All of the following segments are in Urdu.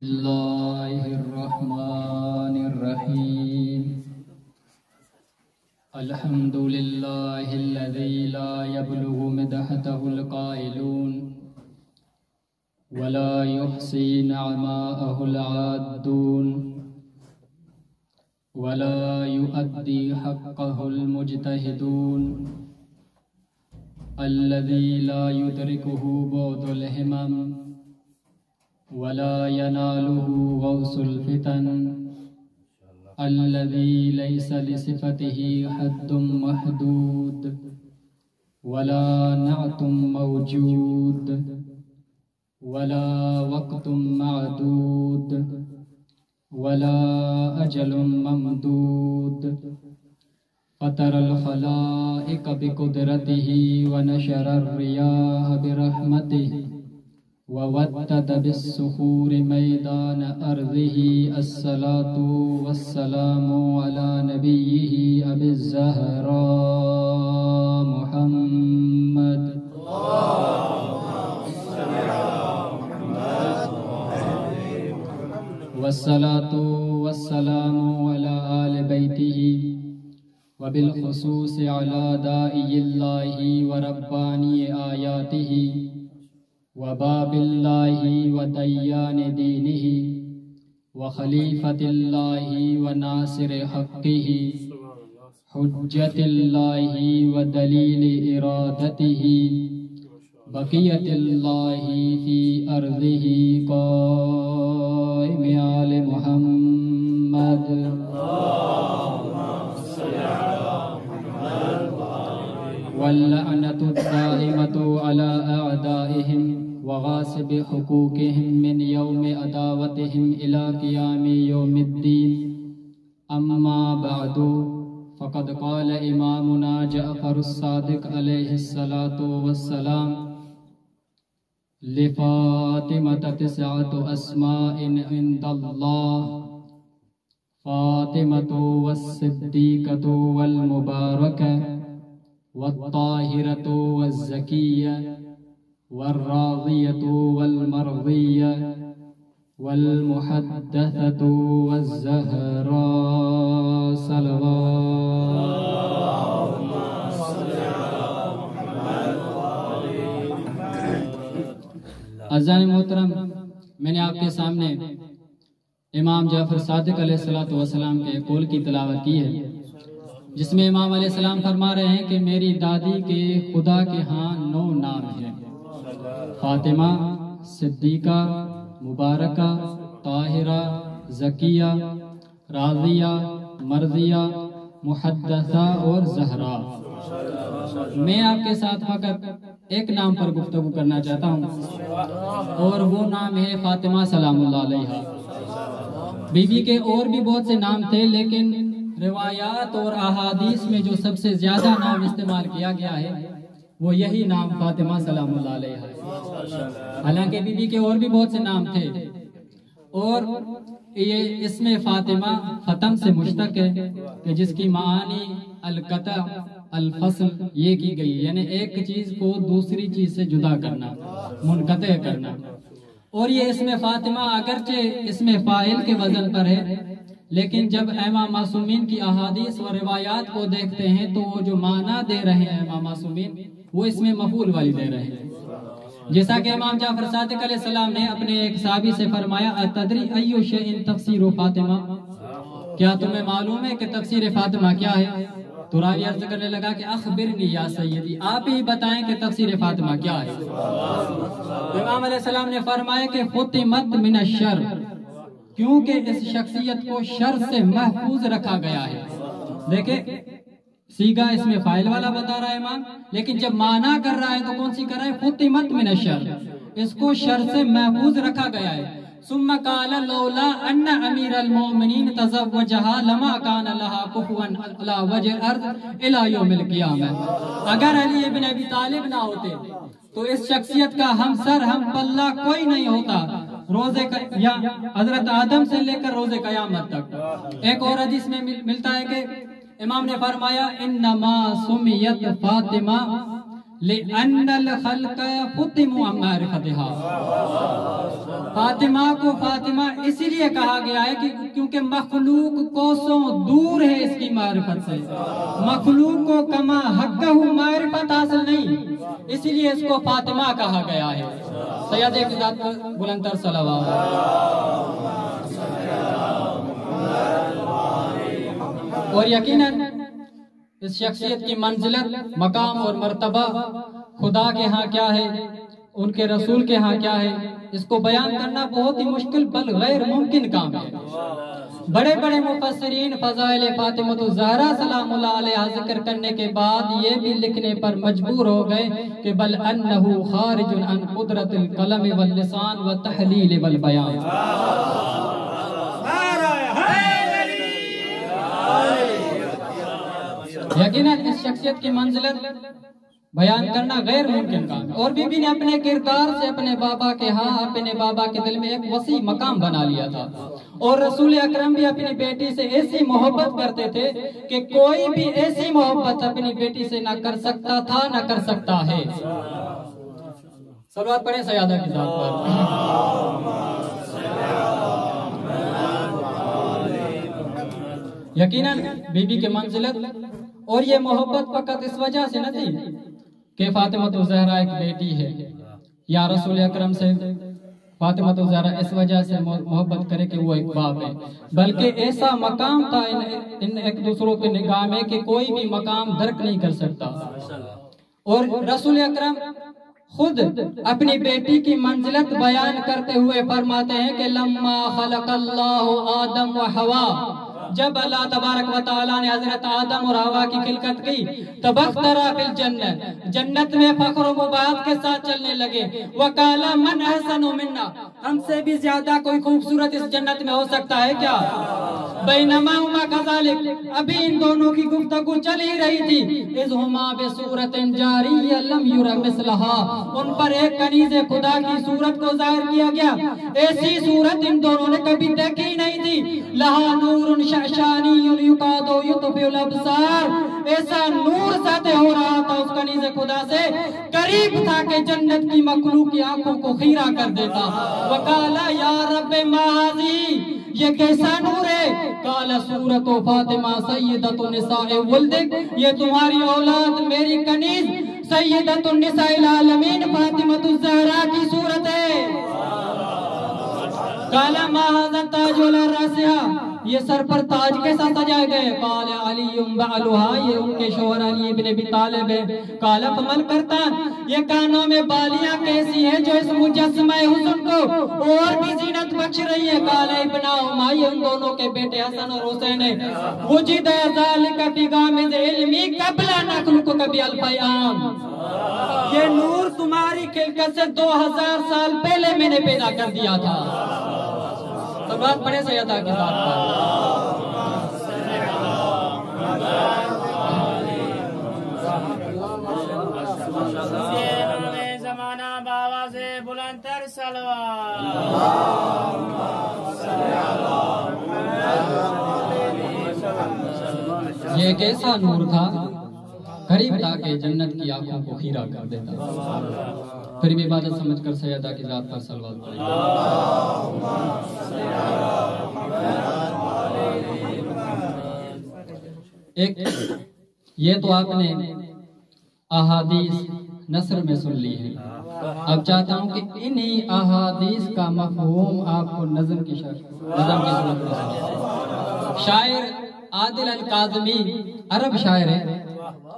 اللہ الرحمن الرحیم الحمد للہ الذی لا یبلغ مدحته القائلون ولا یحصی نعماءه العادون ولا یؤدی حقه المجتہدون الذی لا یدرکه بعد الہمم ولا يناله غوث الفتن الذي ليس لصفته حد محدود ولا نعت موجود ولا وقت معدود ولا أجل ممدود فطر الخلائق بقدرته ونشر الرياح برحمته وودد بالصخور ميدان أرضه الصلاة والسلام على نبيه أبي الزهراء محمد والصلاة والسلام على آل بيته وبالخصوص على داعي الله ورباني آياته وباب الله وديان دينه وخليفة الله وناصر حقه حجة الله ودليل إرادته بقية الله في أرضه قائم آل محمد واللعنة الدائمة على أعدائهم وغاصب حقوقهم من يوم عداوتهم إلى قيام يوم الدين أما بعد فقد قال إمامنا جعفر الصادق عليه الصلاة والسلام لفاطمة 9 أسماء عند الله فاطمة والصديقة والمباركة والطاهرة والزكية والراضية والمرضية والمحدثة والزهراء صلوات. عزیزان محترم، میں نے آپ کے سامنے امام جعفر صادق علیہ السلام کے قول کی تلاوت کی ہے، جس میں امام علیہ السلام فرما رہے ہیں کہ میری دادی کے خدا کے ہاں 9 نام ہیں: فاطمہ، صدیقہ، مبارکہ، طاہرہ، زکیہ، راضیہ، مرضیہ، محدثہ اور زہرا. میں آپ کے ساتھ فقط ایک نام پر گفتگو کرنا چاہتا ہوں، اور وہ نام ہے فاطمہ سلام اللہ علیہا. بی بی کے اور بھی بہت سے نام تھے، لیکن روایات اور احادیث میں جو سب سے زیادہ نام استعمال کیا گیا ہے وہ یہی نام فاطمہ سلام اللہ علیہا ہے. حالانکہ بی بی کے اور بھی بہت سے نام تھے، اور یہ اسم فاطمہ فتم سے مشتق ہے کہ جس کی معانی القطع، الفصل یہ کی گئی، یعنی ایک چیز کو دوسری چیز سے جدا کرنا، منقطع کرنا. اور یہ اسم فاطمہ اگرچہ اسم فاعل کے وزن پر ہے، لیکن جب امام معصومین کی احادیث و روایات کو دیکھتے ہیں تو وہ جو معنی دے رہے ہیں امام معصومین، وہ اس میں مفعول والی دے رہے ہیں. جیسا کہ امام جعفر صادق علیہ السلام نے اپنے ایک صحابی سے فرمایا: اتدری ایو شیء تفسیر فاطمہ، کیا تمہیں معلوم ہے کہ تفسیر فاطمہ کیا ہے؟ تو راوی عرض کرنے لگا کہ اخبرنی یا سیدی، آپ ہی بتائیں کہ تفسیر فاطمہ کیا ہے. امام علیہ السلام نے فرمایا کہ ختمت من الشر، کیونکہ اس شخصیت کو شر سے محفوظ رکھا گیا ہے. دیکھیں سیگا اس میں فاعل والا بتا رہا ہے امام، لیکن جب معنی کر رہا ہے تو کون سی کر رہا ہے؟ ختمت من الشر، اس کو شر سے محفوظ رکھا گیا ہے. ثم قال لولا ان امیر المومنین تزوجها لما كان لها كفوا على وجه الارض الى يوم القیامہ. اگر علی ابن ابی طالب نہ ہوتے تو اس شخصیت کا ہم سر ہم پلہ کوئی نہیں ہوتا، یا حضرت آدم سے لے کر روز قیامت تک. ایک اور حدیث میں ملتا ہے کہ امام نے فرمایا انما سمیت فاطمہ لِأَنَّ الْخَلْقَ فُتِمُوا عَنْ مَعْرِفَتِهَا، فاطمہ کو فاطمہ اسی لیے کہا گیا ہے کہ کیونکہ مخلوق کوسوں دور ہے اس کی معرفت سے، مخلوق کو کما حقہ معرفت حاصل نہیں، اسی لیے اس کو فاطمہ کہا گیا ہے۔ سید کی ذات پر بلندتر صلوات۔ اور یقیناً اس شخصیت کی منزلت، مقام اور مرتبہ خدا کے ہاں کیا ہے، ان کے رسول کے ہاں کیا ہے، اس کو بیان کرنا بہت ہی مشکل بل غیر ممکن کام ہے۔ بڑے بڑے مفسرین فضائل فاطمہ الزہرا سلام اللہ علیہ ذکر کرنے کے بعد یہ بھی لکھنے پر مجبور ہو گئے کہ بل انہ خارج عن قدرت القلم واللسان والتحلیل والبیان۔ یقیناً اس شخصیت کی منزلت بیان کرنا غیر ممکن کام ہے۔ اور بی بی نے اپنے کردار سے اپنے بابا کے ہاں، اپنے بابا کے دل میں ایک وسیع مقام بنا لیا تھا، اور رسول اکرم بھی اپنی بیٹی سے ایسی محبت کرتے تھے کہ کوئی بھی ایسی محبت اپنی بیٹی سے نہ کر سکتا تھا نہ کر سکتا ہے۔ صلوات پڑھیں سیادہ کی ذات پر۔ یقیناً بی بی کے منزلت اور یہ محبت فقط اس وجہ سے نہ تھی کہ فاطمہ الزہرا ایک بیٹی ہے، یا رسول اکرم سے فاطمہ الزہرا اس وجہ سے محبت کرے کہ وہ ایک باپ ہے، بلکہ ایسا مقام تھا ان ایک دوسروں کے نگاہ میں کہ کوئی بھی مقام درک نہیں کر سکتا۔ اور رسول اکرم خود اپنی بیٹی کی منزلت بیان کرتے ہوئے فرماتے ہیں کہ لما خلق اللہ آدم و حوا، جب اللہ تبارک و تعالیٰ نے حضرت آدم اور حوا کی خلقت کی، تبخترا فی الجنت، جنت میں فخر و مباحث کے ساتھ چلنے لگے، وقال من احسن منا، ہم سے بھی زیادہ کوئی خوبصورت اس جنت میں ہو سکتا ہے کیا؟ بینما ہما کذالک، ابھی ان دونوں کی گفتگو چل ہی رہی تھی، اذ ہما بصورت جاریہ لم یرى مثلہا، ان پر ایک کنیز خدا کی صورت کو ظاہر کیا گیا، ایسی صورت ان دونوں نے کبھی دیکھی ہی نہیں تھی، لہا نور شعشانی یقاد یطفئ الابصار، ایسا نور ساطع ہو رہا تھا اس کنیز خدا سے، قریب تھا کہ جنت کی مخلوق کی آنکھوں کو خیرہ کر دیتا۔ وقال یا رب ما ھذی، یہ کیسا نور ہے؟ قال صورت فاطمہ سیدۃ النساء ولدک، یہ تمہاری اولاد میری کنیز سیدۃ النساء العالمین فاطمہ الزہرا کی صورت ہے۔ قال ما ھذا التاج علی راسها، یہ سر پر تاج کیسا سجائے گئے؟ قال علی بعلها، یہ ان کے شوہر علی ابن ابی طالب ہے۔ قال فمن کرتان، یہ کانوں میں بالیاں کیسی ہیں جو اس مجسمہ حسن کو اور بھی زینت بخش رہی ہے؟ قال ابناہما، یہ ان دونوں کے بیٹے حسن اور حسین ہیں۔ وجد ذلک فی غامض علمی قبل ان اخلقک بالف عام، یہ نور تمہاری خلقت سے 2000 سال پہلے میں نے پیدا کر دیا تھا۔ بات پڑھے سیدہ کی ذات پر۔ زمانہ بابا سے بلندتر صلوات۔ یہ ایک ایسا نور تھا، قریب تھا کہ جنت کی آنکھوں کو خیرہ کر دیتا۔ پھر بھی عبادت سمجھ کر سیدہ کی ذات پر صلوات پڑھیں۔ ایک یہ تو آپ نے احادیث نثر میں سن لی ہے، اب چاہتا ہوں کہ انہی احادیث کا مفہوم آپ کو نظم کی صورت میں سنائیں۔ شاعر عادل القاظمی عرب شاعر ہے،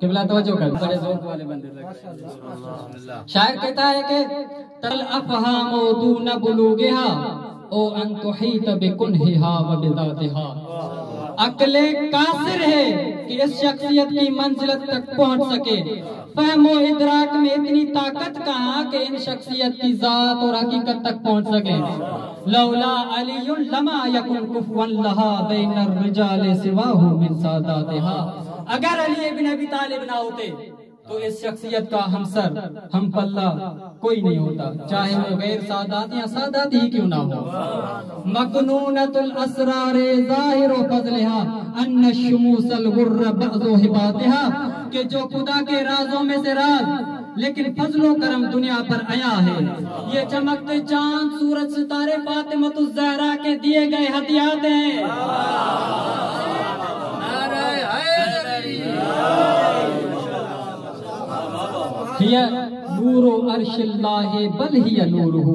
قبلہ توجہ کر، بڑے ذوق والے بندے تھے۔ شاعر کہتا ہے کہ تل افہام دون بلوغہا او ان تحیط بکنہہا وبذاتہا، عقل قاصر ہے کہ اس شخصیت کی منزلت تک پہنچ سکے، فہم و ادراک میں اتنی طاقت کہاں کہ ان شخصیت کی ذات اور حقیقت تک پہنچ سکے۔ لولا علی لما یکن کفوا لہا بین الرجال سواہ من ساداتہا، اگر علی ابن ابی طالب نہ ہوتے تو اس شخصیت کا ہمسر ہم پلہ کوئی نہیں ہوتا، چاہے وہ غیر سادات یا سادات ہی کیوں نہ ہو۔ مکنونۃ الاسرار ظاہر فضلہا ان الشموس الغر بعض ہباتہا، کہ جو خدا کے رازوں میں سے راز لیکن فضل و کرم دنیا پر آیا ہے. یہ چمکتے چاند سورج ستارے فاطمۃ الزہرا کے دیے گئے ہدیات ہیں. ہی نور عرش اللہ بل ہی نورہ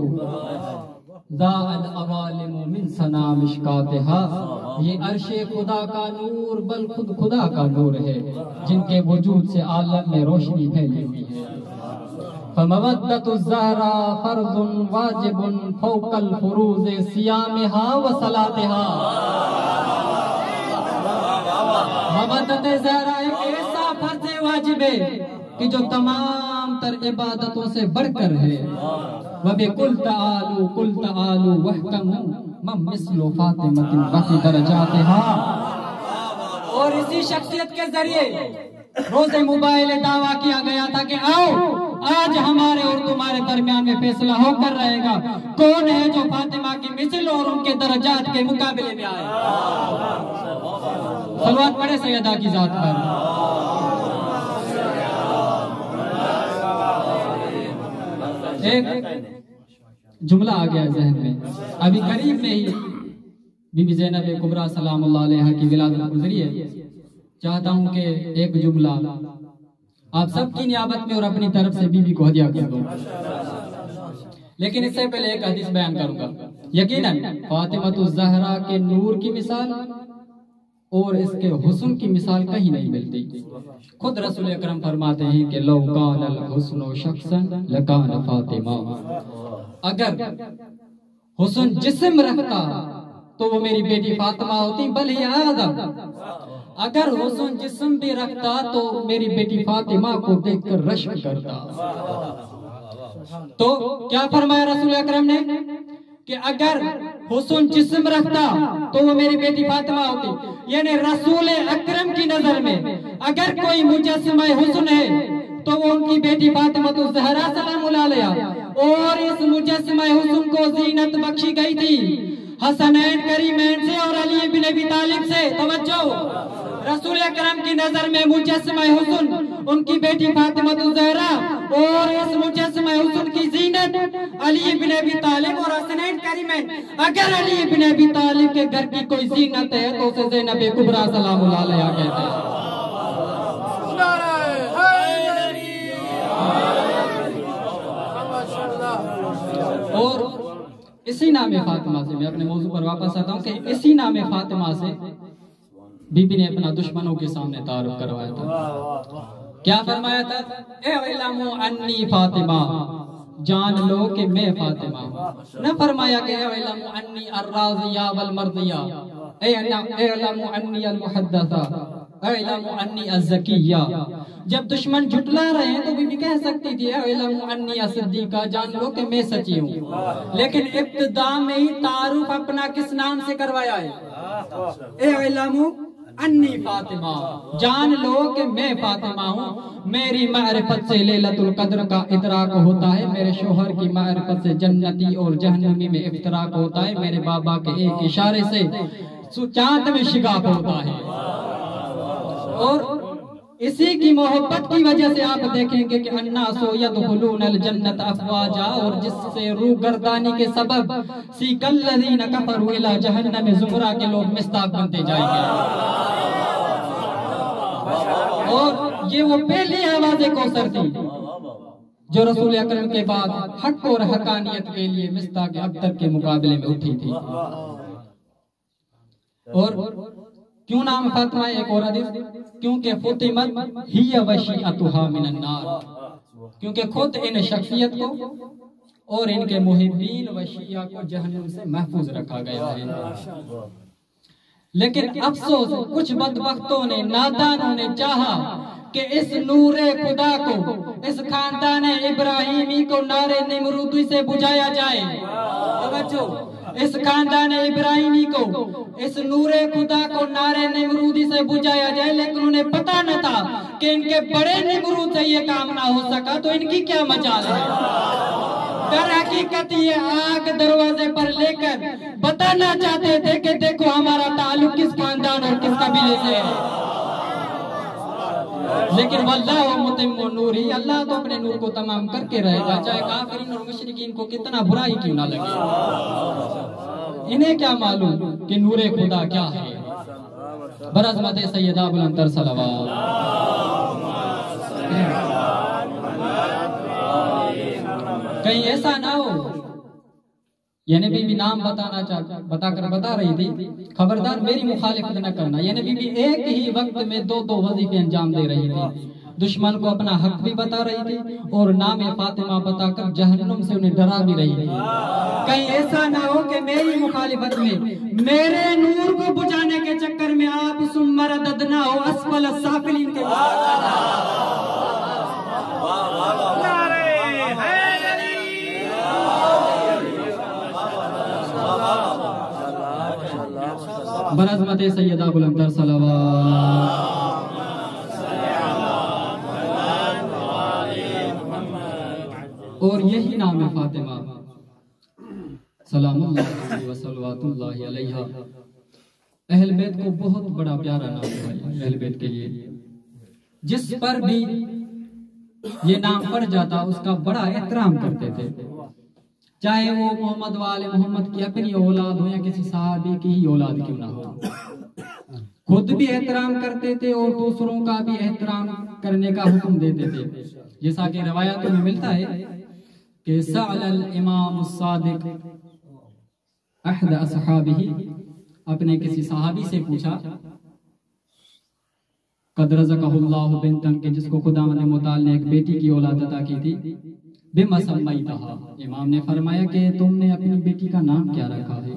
ذا العوالم من ثنا مشکاتہا. یہ عرش خدا کا نور بل خود خدا کا نور ہے جن کے وجود سے عالم میں روشنی پھیلی ہوئی ہے. فمودۃ الزہرا فرض واجب فوق الفروض صیامہا وصلاتہا. مودۃ زہرا ایک ایسا فرض واجب ہے کہ جو تمام تر عبادتوں سے بڑھ کر ہے. وَبِقُلْ تَعَالُوا قُلْ تَعَالُوا وَاحْكَمُوا مَنْ مِثْلُ فَاطِمَةٍ وَفِي دَرَجَاتِهَا. اور اسی شخصیت کے ذریعے روز موبائل دعویٰ کیا گیا تھا کہ آؤ آج ہمارے اور تمہارے درمیان میں فیصلہ ہو کر رہے گا کون ہے جو فاطمہ کی مثل اور ان کے درجات کے مقابلے میں آئے. صلوات پڑھے سیدہ کی ذات پر. ایک جملہ آ گیا ذہن میں. ابھی قریب میں ہی بی بی زینب کبریٰ سلام اللہ علیہا کی ولادت گزری ہے. چاہتا ہوں کہ ایک جملہ آپ سب کی نیابت میں اور اپنی طرف سے بی بی کو ہدیہ کر دوں. لیکن اس سے پہلے ایک حدیث بیان کروں گا. یقیناً فاطمۃ الزہرا کے نور کی مثال اور اس کے حسن کی مثال کہیں نہیں ملتی. خود رسول اکرم فرماتے ہیں کہ لو کان الحسن شخصا لکان فاطمہ. اگر حسن جسم رکھتا تو وہ میری بیٹی فاطمہ ہوتی بل ہی آدم. اگر حسن جسم بھی رکھتا تو میری بیٹی فاطمہ کو دیکھ کر رشک کرتا. تو کیا فرمایا رسول اکرم نے کہ اگر حسن جسم رکھتا تو وہ میری بیٹی فاطمہ ہوتی. یعنی رسول اکرم کی نظر میں اگر کوئی مجسمہ حسن ہے تو وہ ان کی بیٹی فاطمۃ الزہرا سلام اللہ علیہا. اور اس مجسمہ حسن کو زینت بخشی گئی تھی حسنین کریمین سے اور علی بن ابی طالب سے. توجہ, رسول اکرم کی نظر میں مجسمہ حسن ان کی بیٹی فاطمۃ الزہرا اور اس مجسمہ حسن کی زینت علی بن ابی طالب اور حسنین کریمین. اگر علی بن ابی طالب کے گھر کی کوئی زینت ہے تو اسے زینب کبریٰ سلام اللہ علیہا کہتے ہیں. اور اسی نام فاطمہ سے میں اپنے موضوع پر واپس آتا ہوں کہ اسی نام فاطمہ سے بی بی نے اپنا دشمنوں کے سامنے تعارف کروایا تھا. کیا فرمایا تھا؟ اعلموا انی فاطمہ, جان لو کہ میں فاطمہ ہوں. نہ فرمایا کہ اعلموا انی الراضیہ والمرضیہ, اعلموا انی المحدثہ, اعلموا انی الزکیہ. جب دشمن جھٹلا رہے ہیں تو بی بی کہہ سکتی تھی اعلموا انی الصدیقہ, جان لو کہ میں سچی ہوں. لیکن ابتدا میں ہی تعارف اپنا کس نام سے کروایا ہے؟ اعلموا انی فاطمہ, جان لو کہ میں فاطمہ ہوں. میری معرفت سے لیلت القدر کا ادراک ہوتا ہے, میرے شوہر کی معرفت سے جنتی اور جہنمی میں افتراق ہوتا ہے, میرے بابا کے ایک اشارے سے چاند میں شگاف ہوتا ہے. اور اسی کی محبت کی وجہ سے آپ دیکھیں گے کہ الناس یدخلون الجنت افواجا, اور جس سے روح گردانی کے سبب سیک الذین کفروا الی جہنم زمرہ کے لوگ مصداق بنتے جائیں گے. اور یہ وہ پہلی آواز کوثر تھی جو رسول اکرم کے بعد حق اور حقانیت کے لیے مصداق ابتر کے مقابلے میں اٹھی تھی. اور کیوں نام فاطمہ؟ ایک اور حدیث, کیونکہ فاطمہ ہی وشیعتها من النار, کیونکہ خود ان شخصیت کو اور ان کے محبین وشیعہ کو جہنم سے محفوظ رکھا گیا ہے. لیکن افسوس کچھ بدبختوں نے, نادانوں نے چاہا کہ اس نور خدا کو, اس خاندان ابراہیمی کو نار نمرودی سے بجھایا جائے. توجہ, اس خاندان ابراہیمی کو, اس نور خدا کو نار نمرودی سے بجھایا جائے. لیکن انہیں پتا نہ تھا کہ ان کے بڑے نمرود سے یہ کام نہ ہو سکا تو ان کی کیا مجال ہے. در حقیقت یہ آگ دروازے پر لے کر بتانا چاہتے تھے کہ دیکھو ہمارا تعلق کس خاندان اور کس قبیلے سے ہے. لیکن واللہ متم نور ہی، اللہ تو اپنے نور کو تمام کر کے رہے گا، چاہے کافرین اور مشرکین کو کتنا برا ہی کیوں نہ لگے۔ انہیں کیا معلوم کہ نور خدا کیا ہے۔ برعظمت سیدہ بلندتر صلوات۔ کہیں ایسا نہ ہو، یہ نبی بھی نام بتا رہی تھی، خبردار میری مخالفت نہ کرنا۔ یہ نبی بھی ایک ہی وقت میں دو وظیفے انجام دے رہی تھی، دشمن کو اپنا حق بھی بتا رہی تھی اور نام فاطمہ بتا کر جہنم سے انہیں ڈرا بھی رہی تھی۔ کہیں ایسا نہ ہو کہ میری مخالفت میں، میرے نور کو بجھانے کے چکر میں آپ ثم رددناہ اسفل السافلین کے برعظمت سیدہ بلندتر صلوات۔ اور یہی نام ہے فاطمہ سلام اللہ علیہ وصلوات اللہ علیہ۔ اہل بیت کو بہت بڑا پیارا نام ہے اہل بیت کے لیے، جس پر بھی یہ نام پڑ جاتا اس کا بڑا احترام کرتے تھے، چاہے وہ محمد والے محمد کی اپنی اولاد ہو یا کسی صحابی کی ہی اولاد کیوں نہ ہو، خود بھی احترام کرتے تھے اور دوسروں کا بھی احترام کرنے کا حکم دیتے تھے۔ جیسا کہ روایاتوں میں ملتا ہے کہ سأل الامام الصادق احد اصحابہ، اپنے کسی صحابی سے پوچھا، قد رزقہ اللہ بنتن، کہ جس کو خداوند متعال نے ایک بیٹی کی اولاد عطا کی تھی، بما سمیتہا، امام نے فرمایا کہ تم نے اپنی بیٹی کا نام کیا رکھا ہے؟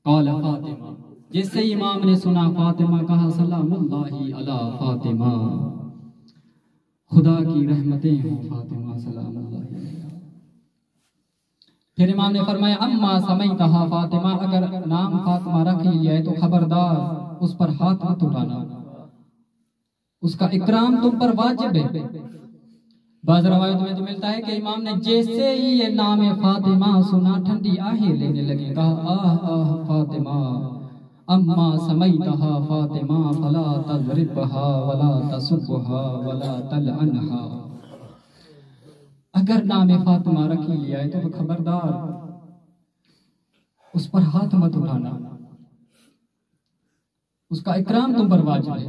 قال فاطمہ، جس سے امام نے سنا فاطمہ، کہا سلام اللہ علی فاطمہ، خدا کی رحمتیں ہوں فاطمہ، سلام اللہ علیہ۔ پھر امام نے فرمایا اما سمیتہا فاطمہ، اگر نام فاطمہ رکھ لیا ہے تو خبردار اس پر ہاتھ مت اٹھانا، اس کا اکرام تم پر واجب ہے۔ بعض روایت میں تو ملتا ہے کہ امام نے جیسے ہی یہ نام فاطمہ سنا ٹھنڈی آہیں لینے لگے، کہا آہ آہ فاطمہ، اما سمیتہا فاطمہ فلا تضربہا ولا تسبہا ولا تلعنہا، اگر نام فاطمہ رکھ لیا ہے تو خبردار اس پر ہاتھ مت اٹھانا، اس کا اکرام تم پر واجب ہے۔